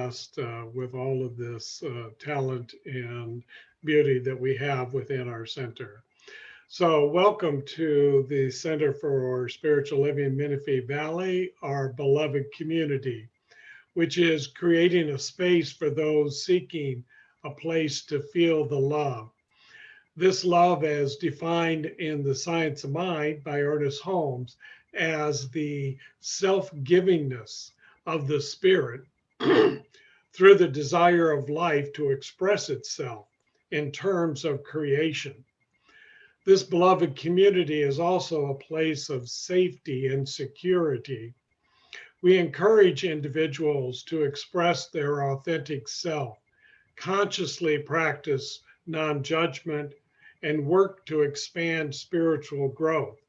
blessed with all of this talent and beauty that we have within our center. So, welcome to the Center for Spiritual Living Menifee Valley, our beloved community, which is creating a space for those seeking a place to feel the love. This love, as defined in The Science of Mind by Ernest Holmes, as the self givingness of the spirit through the desire of life to express itself in terms of creation. This beloved community is also a place of safety and security. We encourage individuals to express their authentic self, consciously practice non judgment, and work to expand spiritual growth.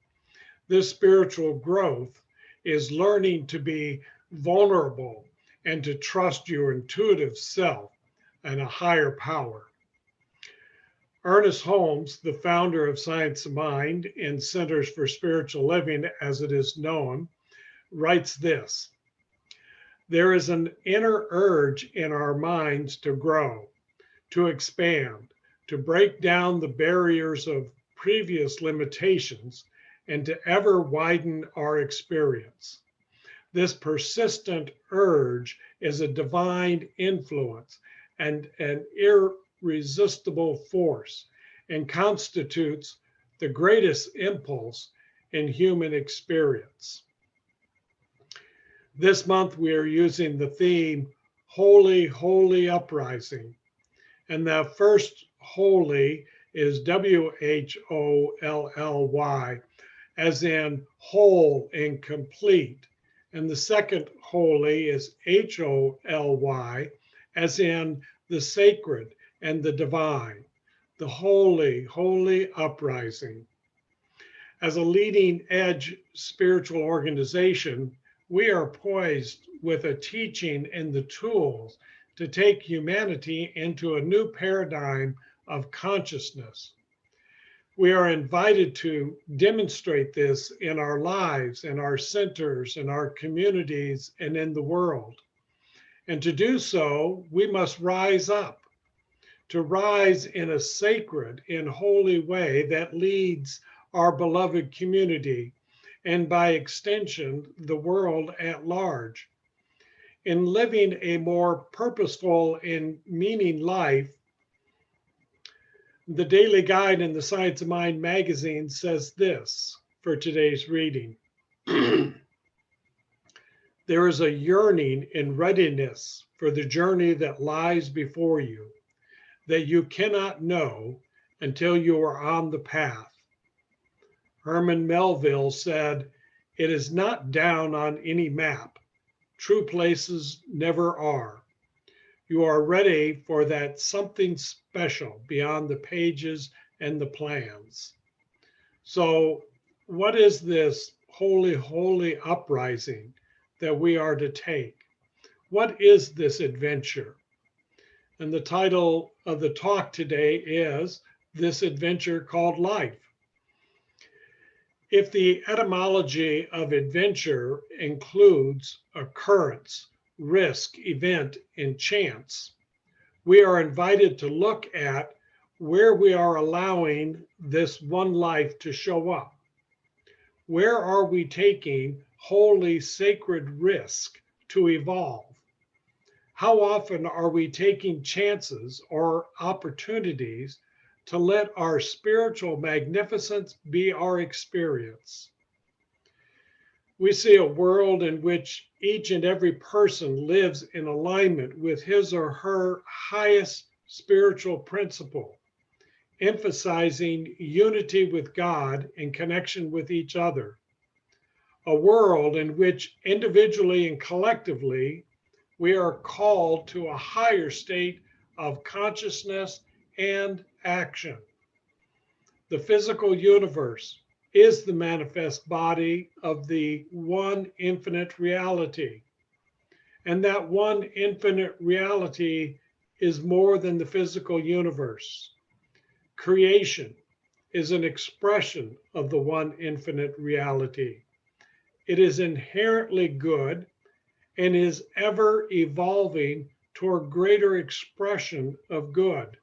This spiritual growth is learning to be vulnerable and to trust your intuitive self and a higher power. Ernest Holmes, the founder of Science of Mind and Centers for Spiritual Living, as it is known, writes this: there is an inner urge in our minds to grow, to expand, to break down the barriers of previous limitations, and to ever widen our experience. This persistent urge is a divine influence and an irresistible force, and constitutes the greatest impulse in human experience. This month, we are using the theme Holy, Holy Uprising. And the first holy is WHOLLY, as in whole and complete. And the second holy is HOLY, as in the sacred and the divine, the holy, holy uprising. As a leading edge spiritual organization, we are poised with a teaching and the tools to take humanity into a new paradigm of consciousness. We are invited to demonstrate this in our lives, in our centers, in our communities, and in the world. And to do so, we must rise up, to rise in a sacred and holy way that leads our beloved community, and by extension, the world at large. In living a more purposeful and meaning life, the Daily Guide in the Science of Mind magazine says this for today's reading. There is a yearning and readiness for the journey that lies before you that you cannot know until you are on the path. Herman Melville said, "It is not down on any map. True places never are. You are ready for that something special beyond the pages and the plans." So, what is this holy, holy uprising that we are to take? What is this adventure? And the title of the talk today is This Adventure Called Life. If the etymology of adventure includes occurrence, risk, event, and chance, we are invited to look at where we are allowing this one life to show up. Where are we taking holy, sacred risk to evolve? How often are we taking chances or opportunities to let our spiritual magnificence be our experience? We see a world in which each and every person lives in alignment with his or her highest spiritual principle, emphasizing unity with God and connection with each other. A world in which individually and collectively, we are called to a higher state of consciousness and action. The physical universe is the manifest body of the one infinite reality. And that one infinite reality is more than the physical universe. Creation is an expression of the one infinite reality. It is inherently good and is ever evolving toward greater expression of good.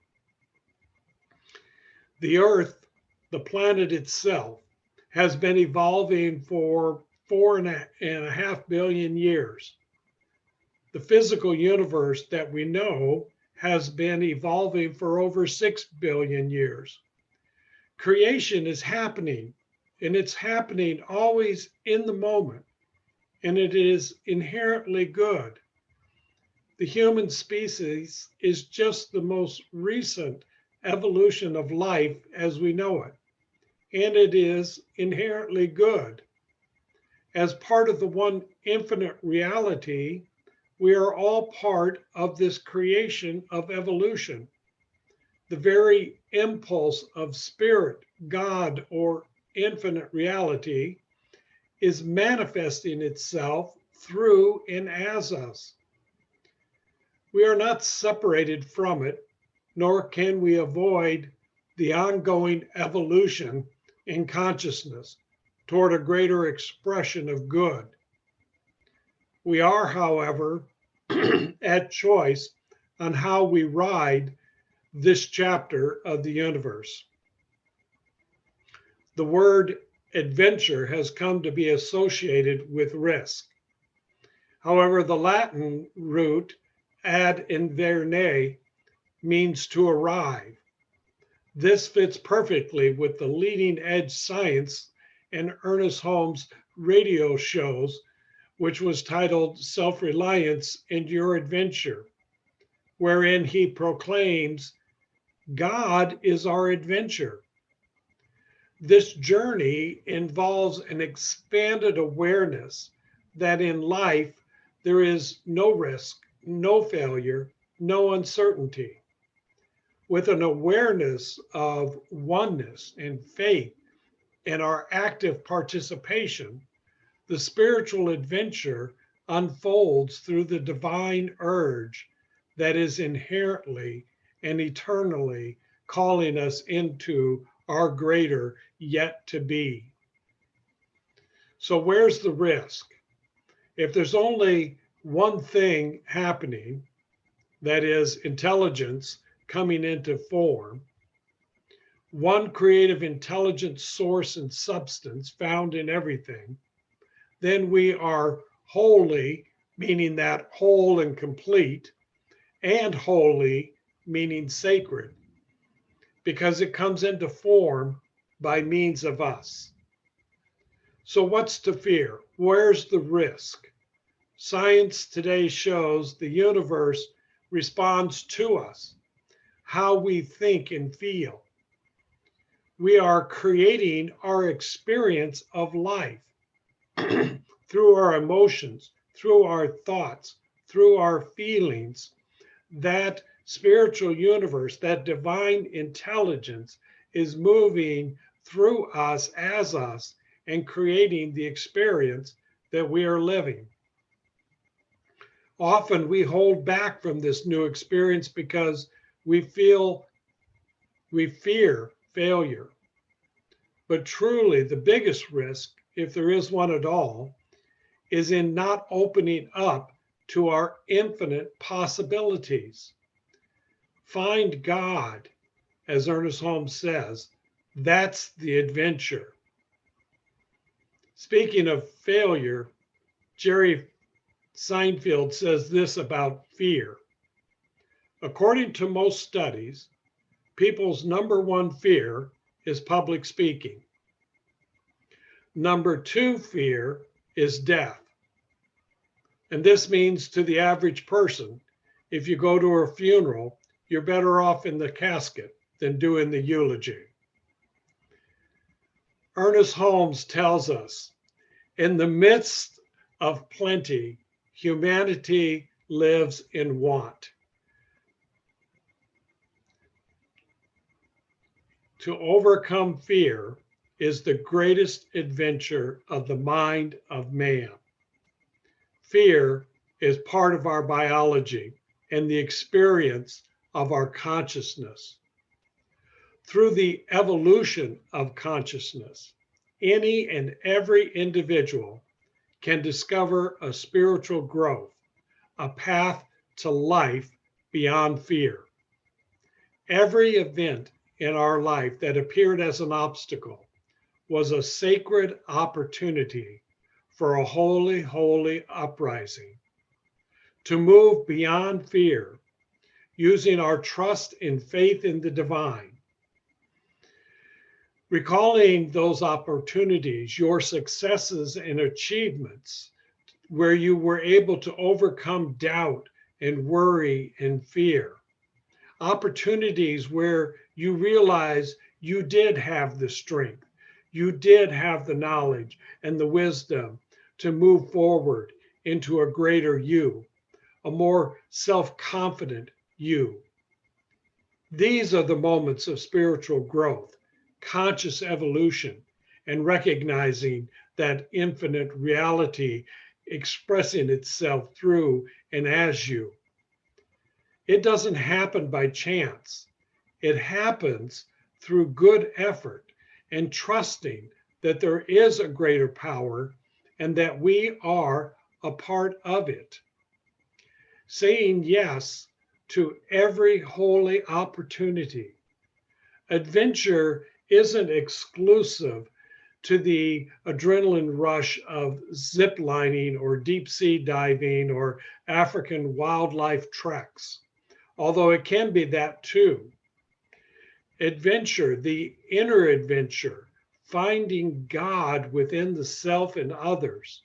The Earth, the planet itself, has been evolving for 4.5 billion years. The physical universe that we know has been evolving for over 6 billion years. Creation is happening, and it's happening always in the moment, and it is inherently good. The human species is just the most recent evolution of life as we know it, and it is inherently good. As part of the one infinite reality, we are all part of this creation of evolution. The very impulse of spirit, God, or infinite reality is manifesting itself through and as us. We are not separated from it, nor can we avoid the ongoing evolution in consciousness toward a greater expression of good. We are, however, at choice on how we ride this chapter of the universe. The word adventure has come to be associated with risk. However, the Latin root ad inverne means to arrive. This fits perfectly with the leading edge science in Ernest Holmes' radio shows, which was titled Self-Reliance and Your Adventure, wherein he proclaims, God is our adventure. This journey involves an expanded awareness that in life there is no risk, no failure, no uncertainty. With an awareness of oneness and faith and our active participation, the spiritual adventure unfolds through the divine urge that is inherently and eternally calling us into our greater yet to be. So, where's the risk? If there's only one thing happening, that is intelligence coming into form, one creative intelligent source and substance found in everything, then we are wholly, meaning that whole and complete, and holy, meaning sacred, because it comes into form by means of us. So what's to fear? Where's the risk? Science today shows the universe responds to us, how we think and feel. We are creating our experience of life through our emotions, through our thoughts, through our feelings. That spiritual universe, that divine intelligence is moving through us as us and creating the experience that we are living. Often we hold back from this new experience because we fear failure. But truly, the biggest risk, if there is one at all, is in not opening up to our infinite possibilities. Find God, as Ernest Holmes says, that's the adventure. Speaking of failure, Jerry Seinfeld says this about fear. According to most studies, people's number one fear is public speaking. Number two fear is death. And this means to the average person, if you go to a funeral, you're better off in the casket than doing the eulogy. Ernest Holmes tells us, in the midst of plenty, humanity lives in want. To overcome fear is the greatest adventure of the mind of man. Fear is part of our biology and the experience of our consciousness. Through the evolution of consciousness, any and every individual can discover a spiritual growth, a path to life beyond fear. Every event in our life that appeared as an obstacle was a sacred opportunity for a holy, holy uprising to move beyond fear, using our trust and faith in the divine. Recalling those opportunities, your successes and achievements, where you were able to overcome doubt and worry and fear. Opportunities where you realize you did have the strength, you did have the knowledge and the wisdom to move forward into a greater you, a more self-confident you. These are the moments of spiritual growth, conscious evolution, and recognizing that infinite reality expressing itself through and as you. It doesn't happen by chance. It happens through good effort and trusting that there is a greater power and that we are a part of it. Saying yes to every holy opportunity. Adventure isn't exclusive to the adrenaline rush of zip lining or deep sea diving or African wildlife treks, although it can be that too. Adventure, the inner adventure, finding God within the self and others,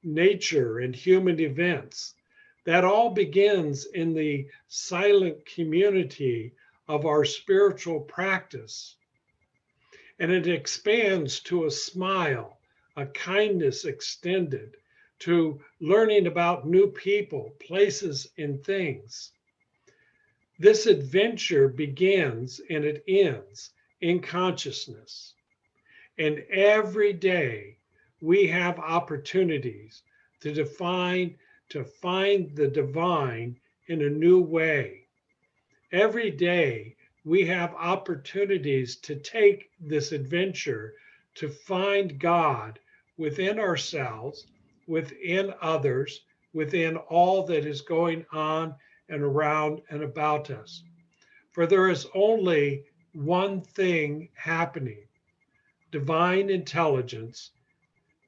nature and human events, that all begins in the silent community of our spiritual practice. And it expands to a smile, a kindness extended, to learning about new people, places, and things. This adventure begins and it ends in consciousness. And every day we have opportunities to find the divine in a new way. Every day we have opportunities to take this adventure to find God within ourselves, within others, within all that is going on and around and about us. For there is only one thing happening: divine intelligence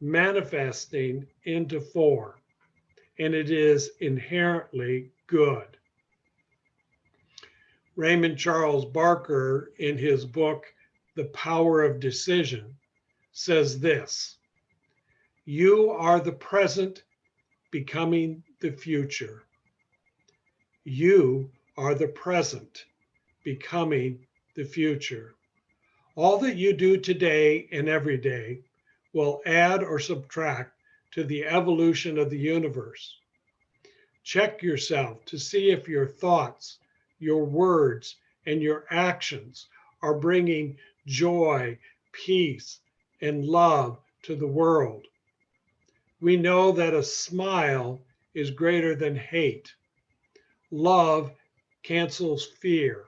manifesting into form, and it is inherently good. Raymond Charles Barker, in his book, The Power of Decision, says this: you are the present becoming the future. You are the present becoming the future. All that you do today and every day will add or subtract to the evolution of the universe. Check yourself to see if your thoughts, your words, and your actions are bringing joy, peace, and love to the world. We know that a smile is greater than hate. Love cancels fear.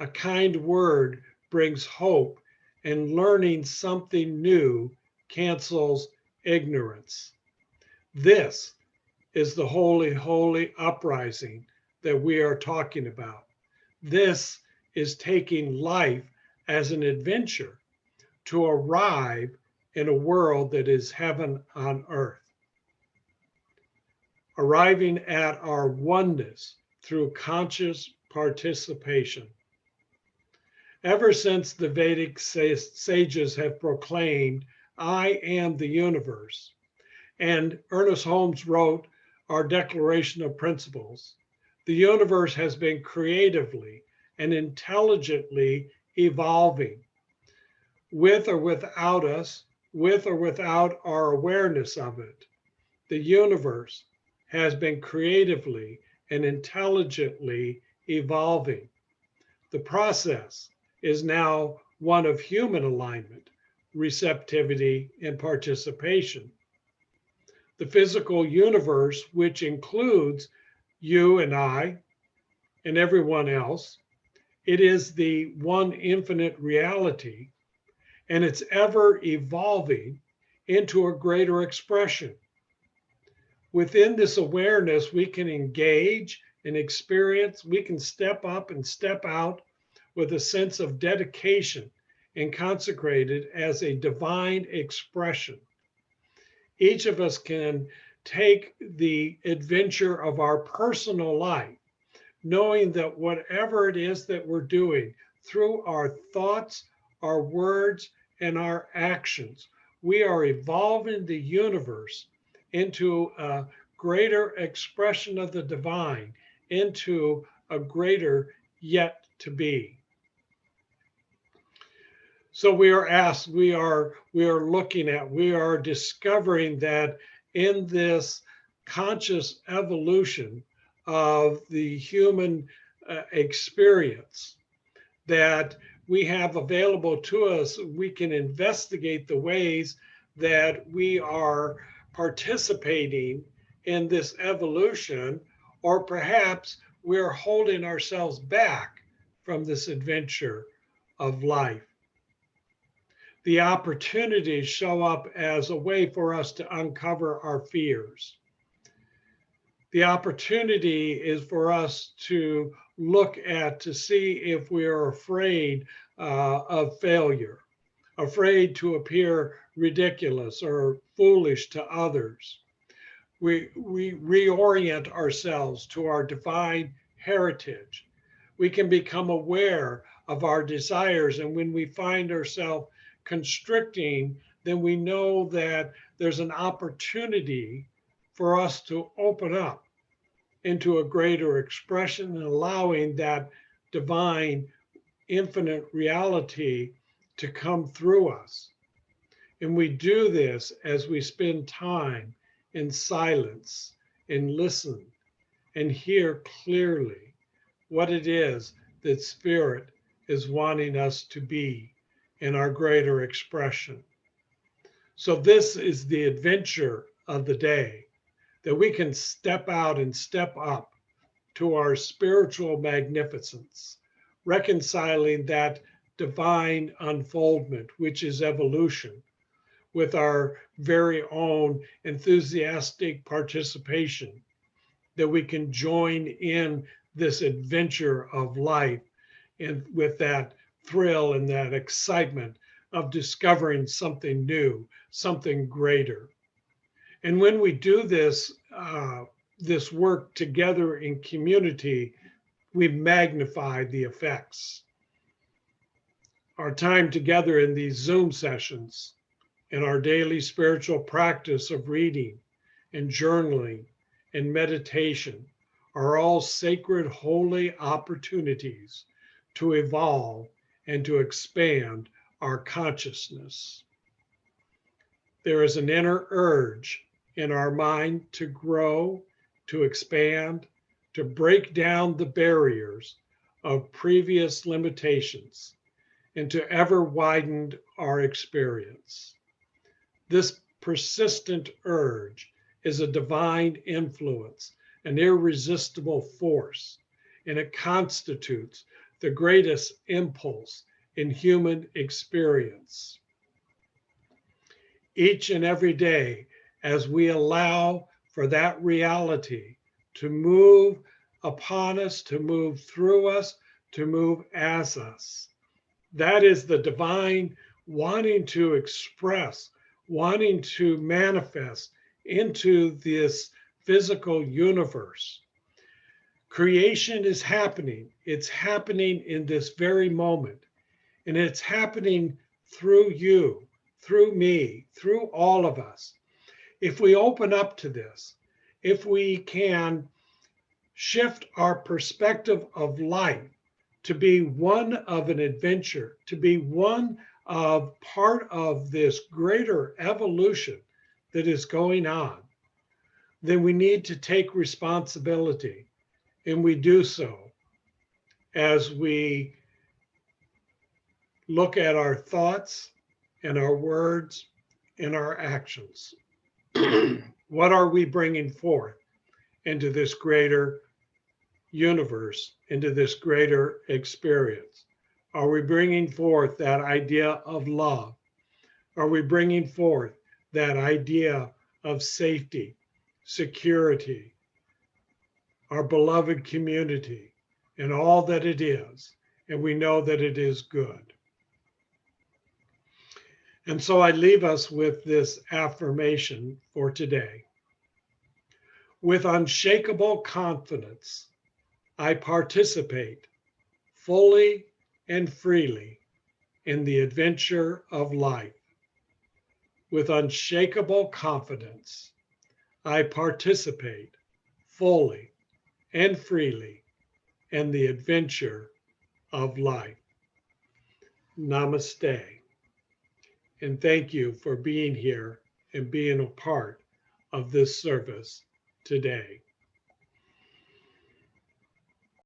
A kind word brings hope, and learning something new cancels ignorance. This is the holy, holy uprising that we are talking about. This is taking life as an adventure to arrive in a world that is heaven on earth. Arriving at our oneness through conscious participation. Ever since the Vedic sages have proclaimed, I am the universe, and Ernest Holmes wrote our Declaration of Principles, the universe has been creatively and intelligently evolving, with or without us, with or without our awareness of it. The universe has been creatively and intelligently evolving. The process is now one of human alignment, receptivity, and participation. The physical universe, which includes you and I and everyone else, it is the one infinite reality, and it's ever evolving into a greater expression. Within this awareness, we can engage and experience, we can step up and step out with a sense of dedication and consecrated as a divine expression. Each of us can take the adventure of our personal life, knowing that whatever it is that we're doing through our thoughts, our words, and our actions, we are evolving the universe into a greater expression of the divine, into a greater yet to be. So we are asked, we are looking at, we are discovering that in this conscious evolution of the human experience that we have available to us, we can investigate the ways that we are participating in this evolution, or perhaps we're holding ourselves back from this adventure of life. The opportunities show up as a way for us to uncover our fears. The opportunity is for us to look at, to see if we are afraid of failure, afraid to appear ridiculous or foolish to others. We reorient ourselves to our divine heritage. We can become aware of our desires, and when we find ourselves constricting, then we know that there's an opportunity for us to open up into a greater expression and allowing that divine infinite reality to come through us. And we do this as we spend time in silence and listen and hear clearly what it is that Spirit is wanting us to be in our greater expression. So this is the adventure of the day, that we can step out and step up to our spiritual magnificence, reconciling that divine unfoldment, which is evolution, with our very own enthusiastic participation, that we can join in this adventure of life and with that thrill and that excitement of discovering something new, something greater. And when we do this, this work together in community, we magnify the effects. Our time together in these Zoom sessions, in our daily spiritual practice of reading and journaling and meditation are all sacred, holy opportunities to evolve and to expand our consciousness. There is an inner urge in our mind to grow, to expand, to break down the barriers of previous limitations, and to ever widen our experience. This persistent urge is a divine influence, an irresistible force, and it constitutes the greatest impulse in human experience. Each and every day, as we allow for that reality to move upon us, to move through us, to move as us, that is the divine wanting to express, wanting to manifest into this physical universe. Creation is happening. It's happening in this very moment. And it's happening through you, through me, through all of us. If we open up to this, if we can shift our perspective of life to be one of an adventure, to be one of part of this greater evolution that is going on, then we need to take responsibility. And we do so as we look at our thoughts and our words and our actions. What are we bringing forth into this greater universe, into this greater experience? Are we bringing forth that idea of love? Are we bringing forth that idea of safety, security, our beloved community, and all that it is. And we know that it is good. And so I leave us with this affirmation for today. With unshakable confidence, I participate fully and freely in the adventure of life. With unshakable confidence, I participate fully and freely in the adventure of life. Namaste. And thank you for being here and being a part of this service today.